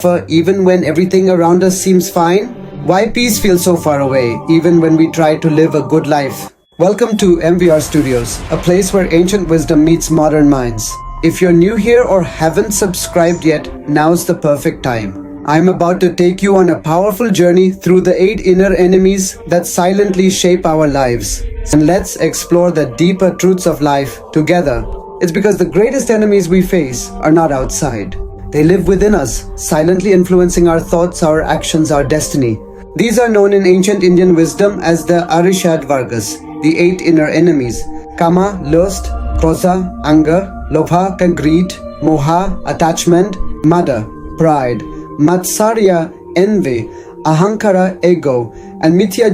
even when everything around us seems fine? Why peace feels so far away, even when we try to live a good life? Welcome to MVR Studios, a place where ancient wisdom meets modern minds. If you're new here or haven't subscribed yet, now's the perfect time. I'm about to take you on a powerful journey through the 8 inner enemies that silently shape our lives. And let's explore the deeper truths of life together. It's because the greatest enemies we face are not outside. They live within us, silently influencing our thoughts, our actions, our destiny. These are known in ancient Indian wisdom as the Arishadvargas, the 8 inner enemies. Kāma, lust; Krodha, anger; Lobha, greed; Moha, attachment; Māda, pride; Mātsarya, envy; Ahaṅkāra, ego; and Mithya,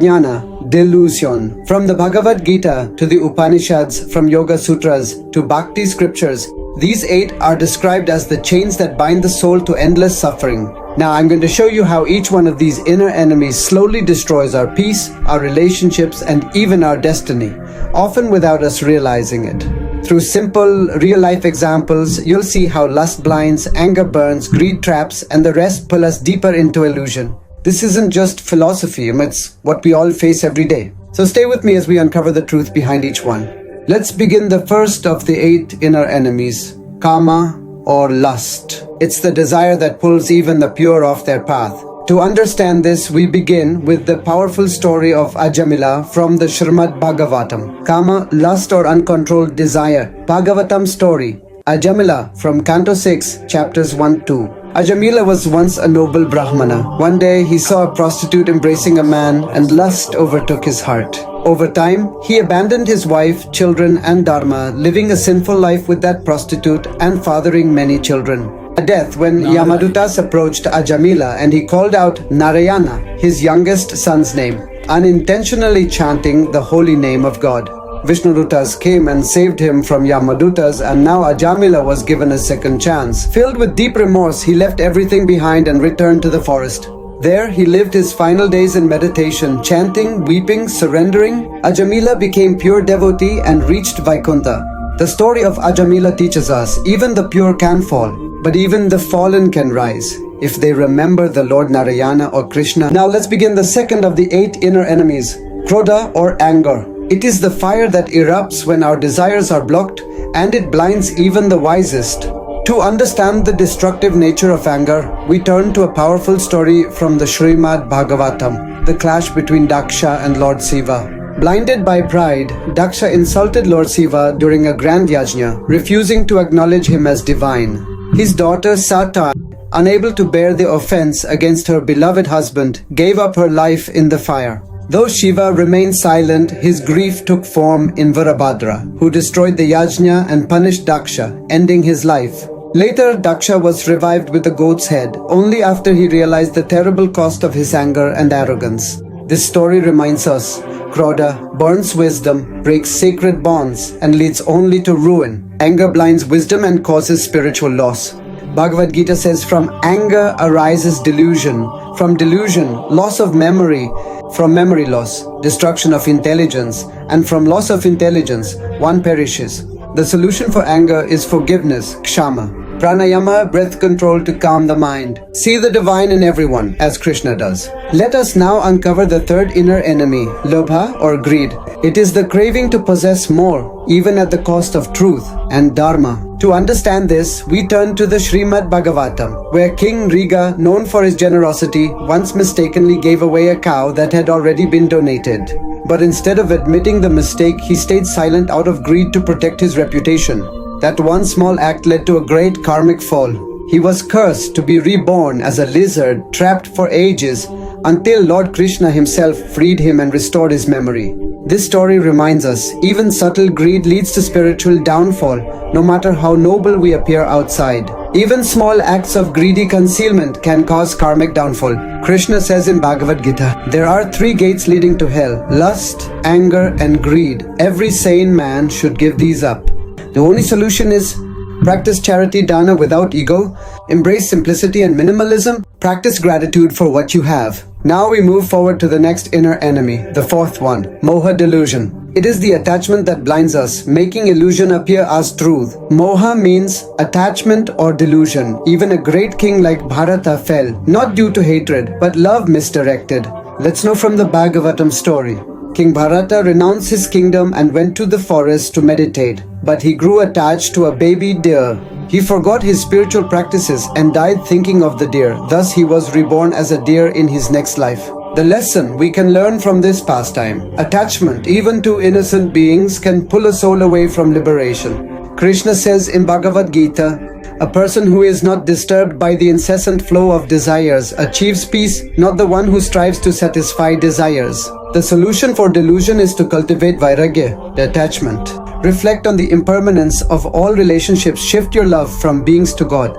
delusion. From the Bhagavad Gītā to the Upanishads, from Yoga Sutras to Bhakti scriptures, these 8 are described as the chains that bind the soul to endless suffering. Now I'm going to show you how each one of these inner enemies slowly destroys our peace, our relationships, and even our destiny, often without us realizing it. Through simple, real-life examples, you'll see how lust blinds, anger burns, greed traps, and the rest pull us deeper into illusion. This isn't just philosophy, it's what we all face every day. So stay with me as we uncover the truth behind each one. Let's begin the first of the 8 inner enemies, Kāma, or lust. It's the desire that pulls even the pure off their path. To understand this, we begin with the powerful story of Ajamila from the Śrīmad Bhāgavatam. Kāma, lust or uncontrolled desire. Bhagavatam story. Ajamila from Canto 6, chapters 1-2. Ajamila was once a noble Brahmana. One day he saw a prostitute embracing a man and lust overtook his heart. Over time, he abandoned his wife, children and dharma, living a sinful life with that prostitute and fathering many children. At death, when Yamadutas approached Ajamila and he called out Narayana, his youngest son's name, unintentionally chanting the holy name of God. Vishnudutas came and saved him from Yamadutas, and now Ajamila was given a second chance. Filled with deep remorse, he left everything behind and returned to the forest. There he lived his final days in meditation, chanting, weeping, surrendering. Ajamila became pure devotee and reached Vaikuntha. The story of Ajamila teaches us, even the pure can fall, but even the fallen can rise, if they remember the Lord Narayana or Krishna. Now let's begin the second of the 8 inner enemies, Krodha or anger. It is the fire that erupts when our desires are blocked, and it blinds even the wisest. To understand the destructive nature of anger, we turn to a powerful story from the Śrīmad Bhāgavatam, the clash between Daksha and Lord Shiva. Blinded by pride, Daksha insulted Lord Shiva during a grand yajna, refusing to acknowledge him as divine. His daughter Sata, unable to bear the offense against her beloved husband, gave up her life in the fire. Though Shiva remained silent, his grief took form in Virabhadra, who destroyed the yajna and punished Daksha, ending his life. Later, Daksha was revived with a goat's head, only after he realized the terrible cost of his anger and arrogance. This story reminds us, Krodha burns wisdom, breaks sacred bonds, and leads only to ruin. Anger blinds wisdom and causes spiritual loss. Bhagavad Gītā says, from anger arises delusion, from delusion, loss of memory, from memory loss, destruction of intelligence, and from loss of intelligence, one perishes. The solution for anger is forgiveness, Kāma. Pranayama, breath control to calm the mind. See the divine in everyone, as Krishna does. Let us now uncover the third inner enemy, Lobha or greed. It is the craving to possess more, even at the cost of truth and dharma. To understand this, we turn to the Śrīmad Bhāgavatam, where King Riga, known for his generosity, once mistakenly gave away a cow that had already been donated. But instead of admitting the mistake, he stayed silent out of greed to protect his reputation. That one small act led to a great karmic fall. He was cursed to be reborn as a lizard, trapped for ages, until Lord Krishna himself freed him and restored his memory. This story reminds us, even subtle greed leads to spiritual downfall, no matter how noble we appear outside. Even small acts of greedy concealment can cause karmic downfall. Krishna says in Bhagavad Gītā, there are 3 gates leading to hell, lust, anger, and greed. Every sane man should give these up. The only solution is practice charity dana without ego, embrace simplicity and minimalism, practice gratitude for what you have. Now we move forward to the next inner enemy, the fourth one, Moha delusion. It is the attachment that blinds us, making illusion appear as truth. Moha means attachment or delusion. Even a great king like Bharata fell, not due to hatred, but love misdirected. Let's know from the Bhagavatam story. King Bharata renounced his kingdom and went to the forest to meditate. But he grew attached to a baby deer. He forgot his spiritual practices and died thinking of the deer. Thus he was reborn as a deer in his next life. The lesson we can learn from this pastime: attachment, even to innocent beings, can pull a soul away from liberation. Krishna says in Bhagavad Gītā, a person who is not disturbed by the incessant flow of desires achieves peace, not the one who strives to satisfy desires. The solution for delusion is to cultivate vairagya, detachment. Reflect on the impermanence of all relationships. Shift your love from beings to God.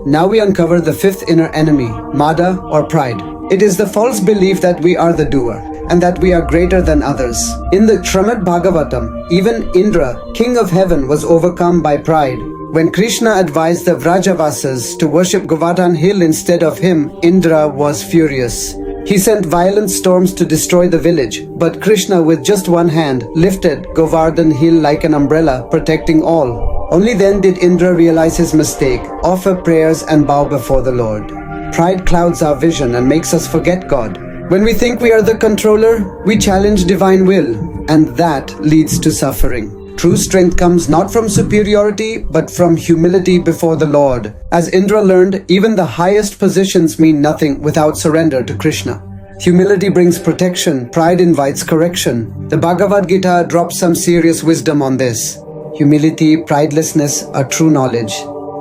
Now we uncover the fifth inner enemy, Māda or pride. It is the false belief that we are the doer and that we are greater than others. In the Śrīmad Bhāgavatam, even Indra, king of heaven, was overcome by pride. When Krishna advised the Vrajavasas to worship Govardhan hill instead of him, Indra was furious. He sent violent storms to destroy the village, but Krishna with just one hand lifted Govardhan hill like an umbrella, protecting all. Only then did Indra realize his mistake, offer prayers and bow before the Lord. Pride clouds our vision and makes us forget God. When we think we are the controller, we challenge divine will, and that leads to suffering. True strength comes not from superiority, but from humility before the Lord. As Indra learned, even the highest positions mean nothing without surrender to Krishna. Humility brings protection, pride invites correction. The Bhagavad Gītā drops some serious wisdom on this. Humility, pridelessness are true knowledge.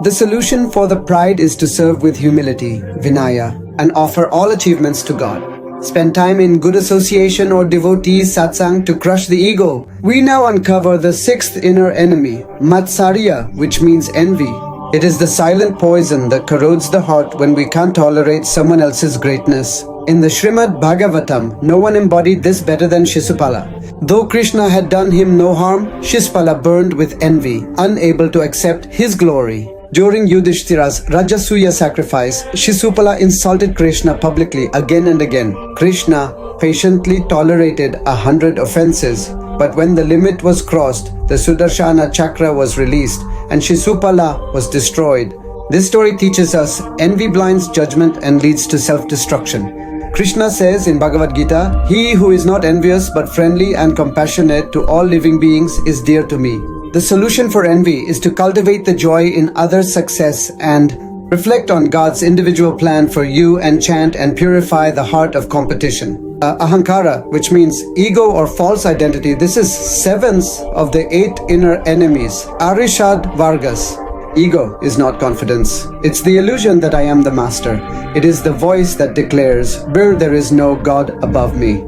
The solution for the pride is to serve with humility, Vinaya, and offer all achievements to God. Spend time in good association or devotees satsang to crush the ego. We now uncover the sixth inner enemy, Mātsarya, which means envy. It is the silent poison that corrodes the heart when we can't tolerate someone else's greatness. In the Śrīmad Bhāgavatam, no one embodied this better than Shishupala. Though Krishna had done him no harm, Shishupala burned with envy, unable to accept his glory. During Yudhishthira's Rajasuya sacrifice, Shishupala insulted Krishna publicly again and again. Krishna patiently tolerated 100 offenses, but when the limit was crossed, the Sudarshana Chakra was released and Shishupala was destroyed. This story teaches us envy blinds judgment and leads to self-destruction. Krishna says in Bhagavad Gītā, "He who is not envious but friendly and compassionate to all living beings is dear to me." The solution for envy is to cultivate the joy in others' success and reflect on God's individual plan for you and chant and purify the heart of competition. Ahaṅkāra, which means ego or false identity, this is 7th of the 8 inner enemies. Arishadvargas. Ego is not confidence. It's the illusion that I am the master. It is the voice that declares, there is no God above me.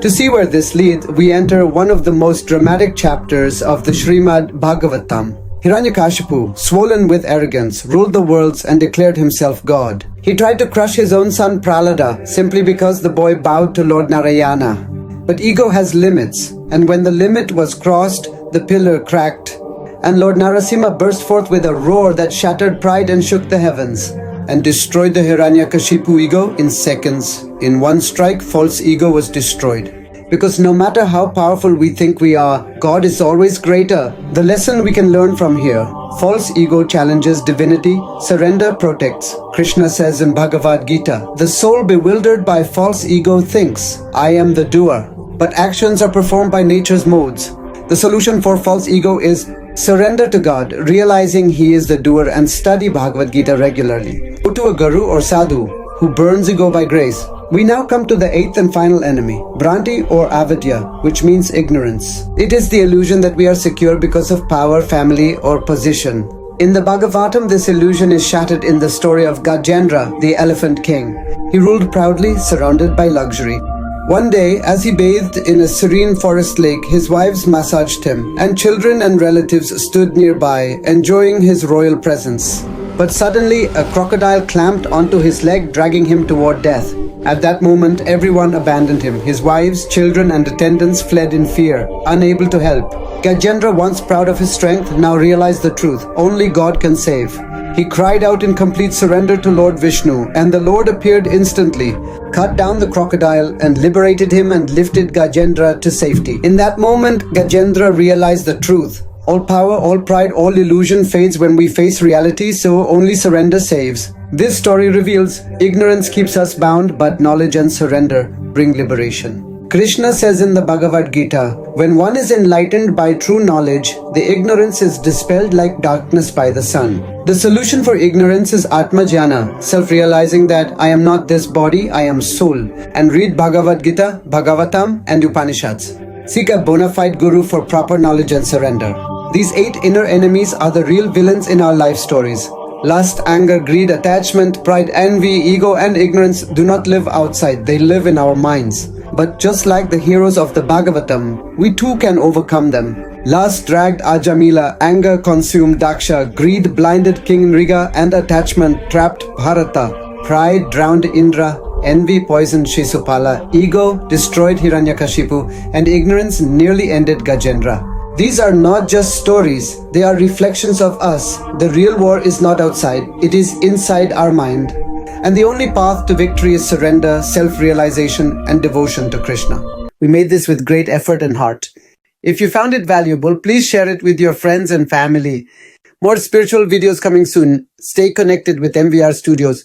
To see where this leads, we enter one of the most dramatic chapters of the Śrīmad Bhāgavatam. Hiranyakashipu, swollen with arrogance, ruled the worlds and declared himself God. He tried to crush his own son Prahlada simply because the boy bowed to Lord Narayana. But ego has limits, and when the limit was crossed, the pillar cracked, and Lord Narasimha burst forth with a roar that shattered pride and shook the heavens, and destroyed the Hiranyakashipu ego in seconds. In one strike, false ego was destroyed. Because no matter how powerful we think we are, God is always greater. The lesson we can learn from here: false ego challenges divinity, surrender protects. Krishna says in Bhagavad Gītā, the soul bewildered by false ego thinks, I am the doer, but actions are performed by nature's modes. The solution for false ego is surrender to God, realizing He is the doer, and study Bhagavad Gītā regularly. Go to a guru or sadhu who burns ego by grace. We now come to the 8th and final enemy, Bhrānti or Avidyā, which means ignorance. It is the illusion that we are secure because of power, family, or position. In the Bhagavatam, this illusion is shattered in the story of Gajendra, the elephant king. He ruled proudly, surrounded by luxury. One day, as he bathed in a serene forest lake, his wives massaged him, and children and relatives stood nearby, enjoying his royal presence. But suddenly, a crocodile clamped onto his leg, dragging him toward death. At that moment, everyone abandoned him. His wives, children, and attendants fled in fear, unable to help. Gajendra, once proud of his strength, now realized the truth. Only God can save. He cried out in complete surrender to Lord Vishnu, and the Lord appeared instantly. cut down the crocodile and liberated him and lifted Gajendra to safety. In that moment, Gajendra realized the truth. All power, all pride, all illusion fades when we face reality, so only surrender saves. This story reveals ignorance keeps us bound, but knowledge and surrender bring liberation. Krishna says in the Bhagavad Gītā, when one is enlightened by true knowledge, the ignorance is dispelled like darkness by the sun. The solution for ignorance is Atma Jnana, self-realizing that I am not this body, I am soul, and read Bhagavad Gītā, Bhagavatam, and Upanishads. Seek a bona fide guru for proper knowledge and surrender. These 8 inner enemies are the real villains in our life stories. Lust, anger, greed, attachment, pride, envy, ego, and ignorance do not live outside, they live in our minds. But just like the heroes of the Bhagavatam, we too can overcome them. Lust dragged Ajamila, anger consumed Daksha, greed blinded King Nriga, and attachment trapped Bharata. Pride drowned Indra, envy poisoned Shishupala, ego destroyed Hiranyakashipu, and ignorance nearly ended Gajendra. These are not just stories, they are reflections of us. The real war is not outside, it is inside our mind. And the only path to victory is surrender, self-realization, and devotion to Krishna. We made this with great effort and heart. If you found it valuable, please share it with your friends and family. More spiritual videos coming soon. Stay connected with MVR Studios.